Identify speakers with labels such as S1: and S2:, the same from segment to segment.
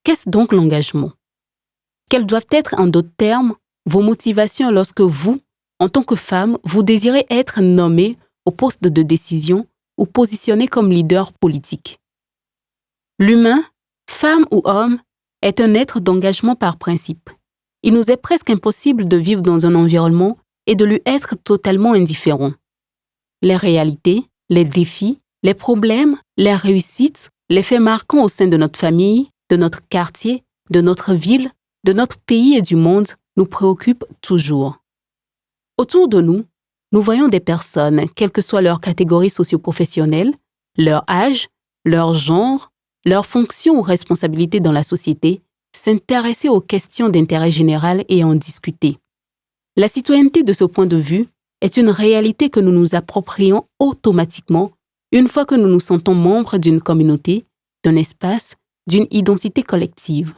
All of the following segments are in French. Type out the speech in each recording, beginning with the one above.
S1: Qu'est-ce donc l'engagement? Quelles doivent être, en d'autres termes, vos motivations lorsque vous, en tant que femme, vous désirez être nommée au poste de décision ou positionnée comme leader politique? L'humain, femme ou homme, est un être d'engagement par principe. Il nous est presque impossible de vivre dans un environnement et de lui être totalement indifférent. Les réalités, les défis, les problèmes, les réussites, les faits marquants au sein de notre famille, de notre quartier, de notre ville, de notre pays et du monde nous préoccupent toujours. Autour de nous, nous voyons des personnes, quelle que soit leur catégorie socio-professionnelle, leur âge, leur genre, leur fonction ou responsabilité dans la société, s'intéresser aux questions d'intérêt général et en discuter. La citoyenneté de ce point de vue est une réalité que nous nous approprions automatiquement une fois que nous nous sentons membres d'une communauté, d'un espace, d'une identité collective.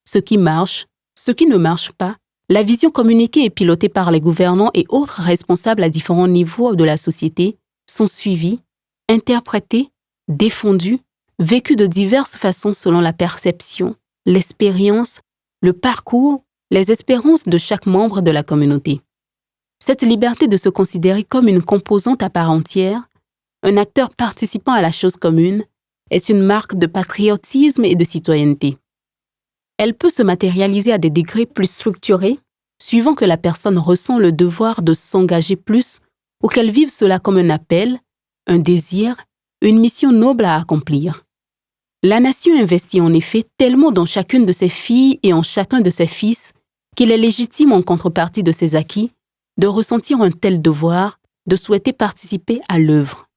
S1: Ce qui marche, ce qui ne marche pas, la vision communiquée et pilotée par les gouvernants et autres responsables à différents niveaux de la société sont suivis, interprétés, défendus, vécus de diverses façons selon la perception, l'expérience, le parcours, les espérances de chaque membre de la communauté. Cette liberté de se considérer comme une composante à part entière, un acteur participant à la chose commune, est une marque de patriotisme et de citoyenneté. Elle peut se matérialiser à des degrés plus structurés, suivant que la personne ressent le devoir de s'engager plus ou qu'elle vive cela comme un appel, un désir, une mission noble à accomplir. La nation investit en effet tellement dans chacune de ses filles et en chacun de ses fils qu'il est légitime en contrepartie de ses acquis de ressentir un tel devoir, de souhaiter participer à l'œuvre.